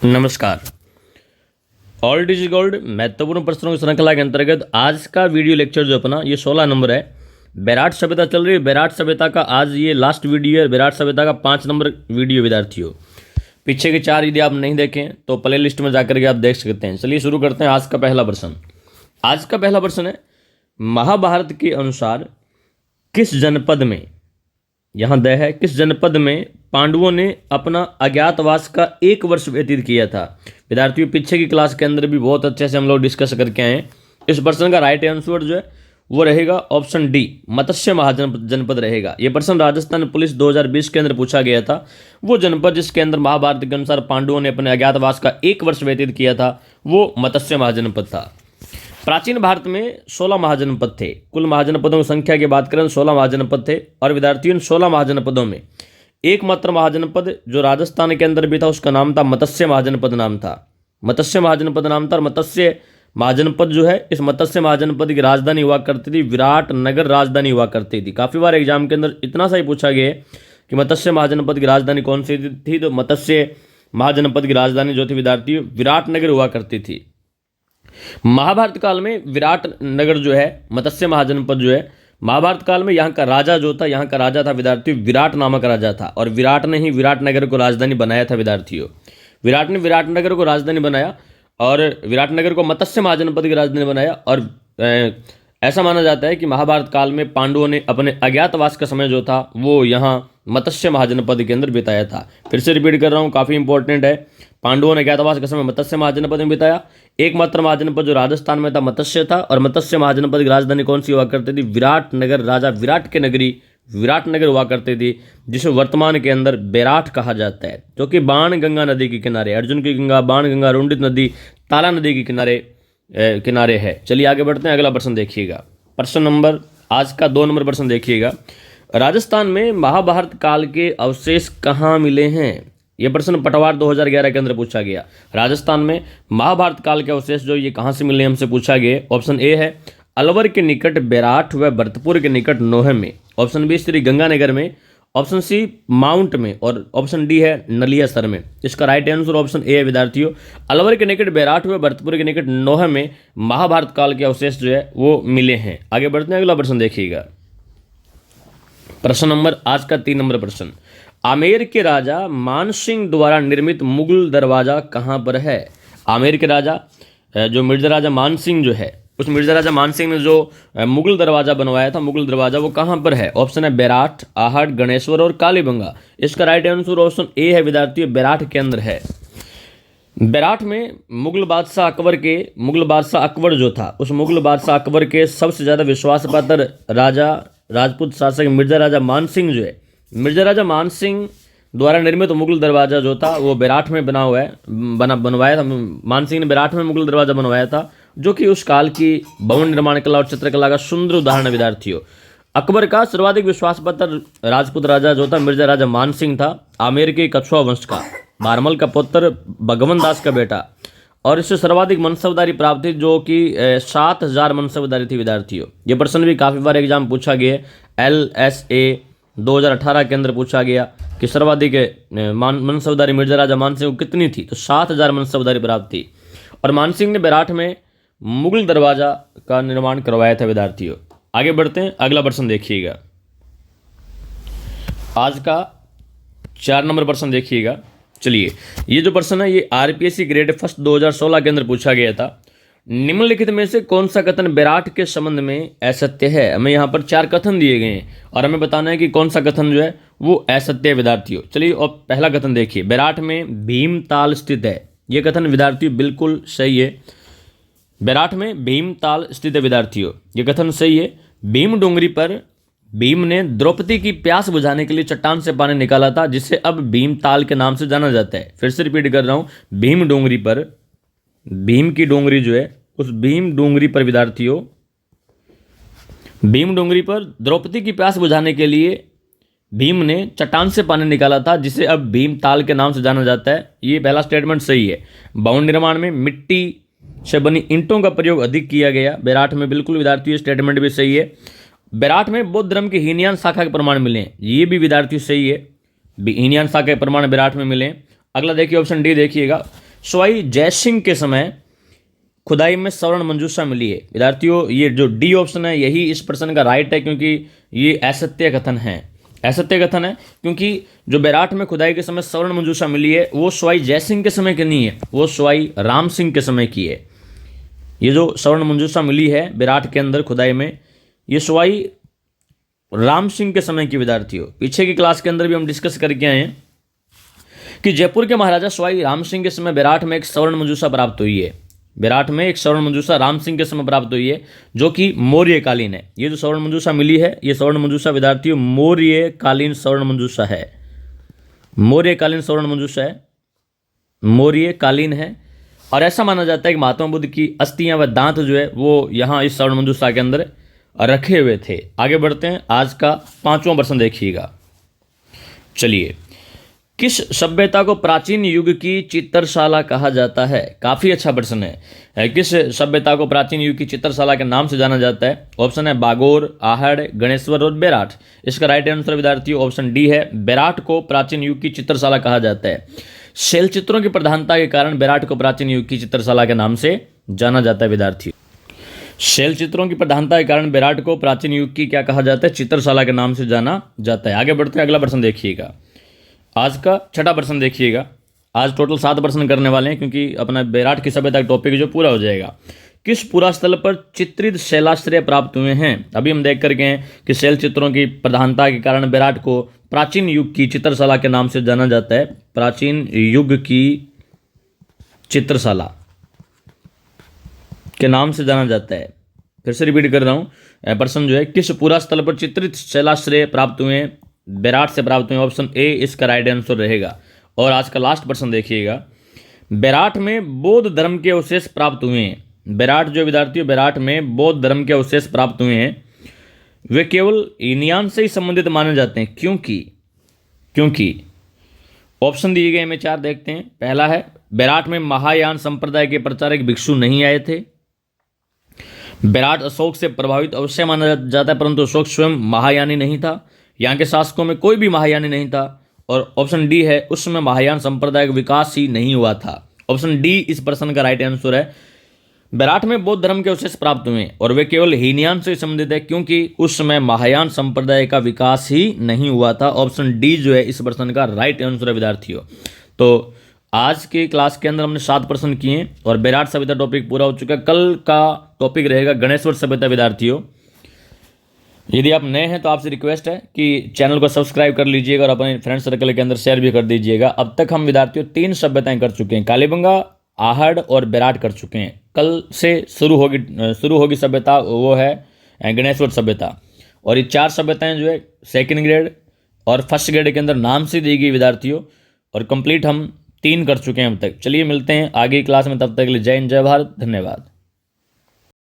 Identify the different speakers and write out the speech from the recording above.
Speaker 1: नमस्कार। All is gold महत्वपूर्ण प्रश्नों की श्रृंखला के अंतर्गत आज का वीडियो लेक्चर जो अपना ये 16 नंबर है। बैराट सभ्यता चल रही है। बैराट सभ्यता का आज ये लास्ट वीडियो है। बैराट सभ्यता का 5 नंबर वीडियो विद्यार्थियों। पीछे के 4 यदि आप नहीं देखें तो प्ले लिस्ट में जाकर के आप देख सकते हैं। चलिए शुरू करते हैं। आज का पहला प्रश्न है, महाभारत के अनुसार किस जनपद में, यहाँ द है, किस जनपद में पांडवों ने अपना अज्ञातवास का 1 वर्ष व्यतीत किया था। विद्यार्थियों पीछे की क्लास के अंदर भी बहुत अच्छे से हम लोग डिस्कस करके आए हैं। इस प्रश्न का राइट आंसर जो है वो रहेगा ऑप्शन डी, मत्स्य महाजनपद रहेगा। यह प्रश्न राजस्थान पुलिस 2020 के अंदर पूछा गया था। वो जनपद जिसके अंदर महाभारत के अनुसार पांडवों ने अपने अज्ञातवास का 1 वर्ष व्यतीत किया था वो मत्स्य महाजनपद था। प्राचीन भारत में 16 महाजनपद थे। कुल महाजनपदों की संख्या की बात करें 16 महाजनपद थे। और विद्यार्थियों 16 महाजनपदों में एकमात्र महाजनपद जो राजस्थान के अंदर भी था उसका नाम था मत्स्य महाजनपद नाम था। मत्स्य महाजनपद नाम था। और मत्स्य महाजनपद जो है, इस मत्स्य महाजनपद की राजधानी हुआ करती थी विराट नगर राजधानी हुआ करती थी। काफ़ी बार एग्जाम के अंदर इतना सा ही पूछा गया है कि मत्स्य महाजनपद की राजधानी कौन सी थी। तो मत्स्य महाजनपद की राजधानी जो थी विद्यार्थियों विराट नगर हुआ करती थी। महाभारत काल में विराट नगर जो है, मत्स्य महाजनपद जो है, महाभारत काल में यहाँ का राजा जो था, यहाँ का राजा था विद्यार्थियों विराट नामक राजा था। और विराट ने ही विराट नगर को राजधानी बनाया था विद्यार्थियों। विराट ने विराट नगर को राजधानी बनाया और विराट नगर को मत्स्य महाजनपद की राजधानी बनाया। और ऐसा माना जाता है कि महाभारत काल में पांडवों ने अपने अज्ञातवास का समय जो था वो यहाँ मत्स्य महाजनपद के अंदर बिताया था। फिर से रिपीट कर रहा हूँ, काफ़ी इंपॉर्टेंट है। पांडवों ने अज्ञातवास का समय मत्स्य महाजनपद में बिताया। एकमात्र महाजनपद जो राजस्थान में था मत्स्य था। और मत्स्य महाजनपद की राजधानी कौन सी हुआ करती थी? विराट नगर। राजा विराट के नगरी विराट नगर हुआ करती थी, जिसे वर्तमान के अंदर बैराठ कहा जाता है, जो कि बाण गंगा नदी के किनारे, अर्जुन की गंगा, बाण गंगा, रुंडित नदी, ताला नदी के किनारे है। चलिए आगे बढ़ते हैं। अगला प्रश्न देखिएगा। प्रश्न नंबर आज का 2 नंबर प्रश्न देखिएगा। राजस्थान में महाभारत काल के अवशेष कहाँ मिले हैं? यह प्रश्न पटवार 2011 के अंदर पूछा गया। राजस्थान में महाभारत काल के अवशेष जो ये कहाँ से मिले हमसे पूछा गया। ऑप्शन ए है अलवर के निकट बैराठ व भरतपुर के निकट नोहे में। ऑप्शन बी श्री गंगानगर में। ऑप्शन सी माउंट में। और ऑप्शन डी है नलियासर में। इसका राइट आंसर ऑप्शन ए है विद्यार्थियों, अलवर के निकट बैराठ व भरतपुर के निकट नोहे में महाभारत काल के अवशेष जो है वो मिले हैं। आगे बढ़ते हैं। अगला प्रश्न देखिएगा। प्रश्न नंबर आज का 3 नंबर प्रश्न, आमेर के राजा मानसिंह द्वारा निर्मित मुगल दरवाजा कहाँ पर है? आमेर के राजा जो मिर्जा राजा मानसिंह जो है, उस मिर्जा राजा मानसिंह ने जो मुगल दरवाजा बनवाया था, मुगल दरवाजा वो कहाँ पर है? ऑप्शन है बैराठ, आहट, गणेश्वर और कालीबंगा। इसका राइट आंसर ऑप्शन ए है विद्यार्थियों, बैराठ के अंदर है। बैराठ में मुगल बादशाह अकबर जो था, उस मुगल बादशाह अकबर के सबसे ज़्यादा विश्वासपात्र राजा राजपूत शासक मिर्जा राजा मानसिंह जो है, मिर्जा राजा मानसिंह द्वारा निर्मित मुगल दरवाजा जो था वो बैराठ में बनवाया था। मानसिंह ने बैराठ में मुगल दरवाजा बनवाया था, जो कि उस काल की भवन निर्माण कला और चित्रकला का सुंदर उदाहरण है विद्यार्थियों। अकबर का सर्वाधिक विश्वासपात्र राजपूत राजा जो था मिर्जा राजा मानसिंह था, आमेर के कछुआ वंश का, भारमल का पुत्र, भगवंत दास का बेटा। और इससे सर्वाधिक मनसबदारी प्राप्त थी, जो कि 7000 मनसबदारी थी विद्यार्थियों। ये प्रश्न भी काफ़ी बार एग्जाम पूछा गया। LSA 2018 के अंदर पूछा गया कि सर्वाधिक मनसबदारी मिर्जा राजा मानसिंह को कितनी थी? तो 7000 मनसबदारी प्राप्त थी। और मानसिंह ने बैराठ में मुगल दरवाजा का निर्माण करवाया था विद्यार्थियों। आगे बढ़ते हैं। अगला प्रश्न देखिएगा। आज का 4 नंबर प्रश्न देखिएगा। चलिए, ये जो प्रश्न है ये RPSC ग्रेड फर्स्ट 2016 के अंदर पूछा गया था। निम्नलिखित में से कौन सा कथन बैराठ के संबंध में असत्य है? हमें यहाँ पर 4 कथन दिए गए हैं और हमें बताना है कि कौन सा कथन जो है वो असत्य है विद्यार्थियों। चलिए, और पहला कथन देखिए, बैराठ में भीमताल स्थित है। ये कथन विद्यार्थियों बिल्कुल सही है। बैराठ में भीमताल स्थित है विद्यार्थियों, ये कथन सही है। भीम डोंगरी पर भीम ने द्रौपदी की प्यास बुझाने के लिए चट्टान से पानी निकाला था, जिसे अब भीमताल के नाम से जाना जाता है। फिर से रिपीट कर रहा हूं, भीम डोंगरी पर, भीम की डोंगरी जो है उस भीम डोंगरी पर विद्यार्थियों, भीम डोंगरी पर द्रौपदी की प्यास बुझाने के लिए भीम ने चट्टान से पानी निकाला था, जिसे अब भीमताल के नाम से जाना जाता है। ये पहला स्टेटमेंट सही है। भवन निर्माण में मिट्टी से बनी ईंटों का प्रयोग अधिक किया गया बैराठ में, बिल्कुल विद्यार्थियों स्टेटमेंट भी सही है। बैराठ में बौद्ध धर्म के हीनयान शाखा के प्रमाण मिले हैं, ये भी विद्यार्थियों सही है। हीनयान शाखा के प्रमाण बैराठ में मिले। अगला देखिए ऑप्शन डी देखिएगा, सवाई जयसिंह के समय खुदाई में स्वर्ण मंजूषा मिली है। विद्यार्थियों, ये जो डी ऑप्शन है यही इस प्रश्न का राइट है, क्योंकि ये असत्य कथन है। असत्य कथन है क्योंकि जो बेराट में खुदाई के समय स्वर्ण मंजूषा मिली है वो सवाई जयसिंह के समय की नहीं है, वो सवाई राम सिंह के समय की है। ये जो स्वर्ण मंजूषा मिली है बेराट के अंदर खुदाई में, ये सवाई राम सिंह के समय की। विद्यार्थियों, पीछे की क्लास के अंदर भी हम डिस्कस करके आए हैं कि जयपुर के महाराजा सवाई राम सिंह के समय बेराट में एक स्वर्ण मंजूषा प्राप्त हुई है। बेराट में एक स्वर्ण मंजूषा राम सिंह के समय प्राप्त हुई है, जो कि मौर्यकालीन है। ये जो स्वर्ण मंजूषा मिली है, ये स्वर्ण मंजूषा विद्यार्थियों मौर्यकालीन स्वर्ण मंजूषा है। मौर्यकालीन स्वर्ण मंजूषा है, मौर्यकालीन है। और ऐसा माना जाता है कि महात्मा बुद्ध की अस्थियां व दांत जो है वो यहाँ इस स्वर्ण मंजूषा के अंदर रखे हुए थे। आगे बढ़ते हैं, आज का 5वां प्रश्न देखिएगा। चलिए, किस सभ्यता को प्राचीन युग की चित्रशाला कहा जाता है? काफी अच्छा प्रश्न है। किस सभ्यता को प्राचीन युग की चित्रशाला के नाम से जाना जाता है? ऑप्शन है बागोर, आहड़, गणेश्वर और बेराट। इसका राइट आंसर विद्यार्थियों ऑप्शन डी है, बेराट को प्राचीन युग की चित्रशाला कहा जाता है। शैल चित्रों की प्रधानता के कारण बेराट को प्राचीन युग की चित्रशाला के नाम से जाना जाता है। विद्यार्थियों, शैल चित्रों की प्रधानता के कारण बेराट को प्राचीन युग की क्या कहा जाता है? चित्रशाला के नाम से जाना जाता है। आगे बढ़ते हैं, अगला प्रश्न देखिएगा। आज का 6वां प्रश्न देखिएगा। आज टोटल 7 प्रश्न करने वाले हैं, क्योंकि अपना बेराट की सभ्यता का टॉपिक जो पूरा हो जाएगा। किस पुरा स्थल पर चित्रित शैलाश्रय प्राप्त हुए हैं? अभी हम देख करके हैं कि शैल चित्रों की प्रधानता के कारण बेराट को प्राचीन युग की चित्रशाला के नाम से जाना जाता है। प्राचीन युग की चित्रशाला के नाम से जाना जाता है। फिर से रिपीट कर रहा हूं, प्रश्न जो है किस पुरा स्थल पर चित्रित शैलाश्रय प्राप्त हुए हैं? बेराट से प्राप्त हुए। ऑप्शन ए इसका राइट आंसर रहेगा। और आज का लास्ट प्रश्न देखिएगा। बेराट में बौद्ध धर्म के अवशेष प्राप्त हुए हैं। बेराट जो विद्यार्थियों, बेराट में बौद्ध धर्म के अवशेष प्राप्त हुए हैं, वे केवल हीनयान से ही संबंधित माने जाते हैं। क्योंकि ऑप्शन दिए गए में 4 देखते हैं। पहला है, बेराट में महायान संप्रदाय के प्रचारक भिक्षु नहीं आए थे। बेराट अशोक से प्रभावित अवश्य माना जाता है, परंतु अशोक स्वयं महायानी नहीं था। यहाँ के शासकों में कोई भी महायानी नहीं था। और ऑप्शन डी है, उस समय महायान संप्रदाय का विकास ही नहीं हुआ था। ऑप्शन डी इस प्रश्न का राइट आंसर है। बेराट में बौद्ध धर्म के अवशेष प्राप्त हुए और वे केवल हीनयान से संबंधित है, क्योंकि उस समय महायान संप्रदाय का विकास ही नहीं हुआ था। ऑप्शन डी जो है इस प्रश्न का राइट आंसर है। विद्यार्थियों, तो आज की क्लास के अंदर हमने 7 प्रश्न किए और बेराट सभ्यता टॉपिक पूरा हो चुका है। कल का टॉपिक रहेगा गणेश्वर सभ्यता। विद्यार्थियों, यदि आप नए हैं तो आपसे रिक्वेस्ट है कि चैनल को सब्सक्राइब कर लीजिएगा और अपने फ्रेंड सर्कल के अंदर शेयर भी कर दीजिएगा। अब तक हम विद्यार्थियों 3 सभ्यताएं कर चुके हैं, कालीबंगा, आहड़ और बेराट कर चुके हैं। कल से शुरू होगी सभ्यता, वो है गणेश्वर सभ्यता। और ये 4 सभ्यताएं जो है 2nd ग्रेड और 1st ग्रेड के अंदर नाम से दी गई विद्यार्थियों, और कंप्लीट हम 3 कर चुके हैं अब तक। चलिए मिलते हैं आगे क्लास में, तब तक के लिए जय हिंद, जय भारत, धन्यवाद।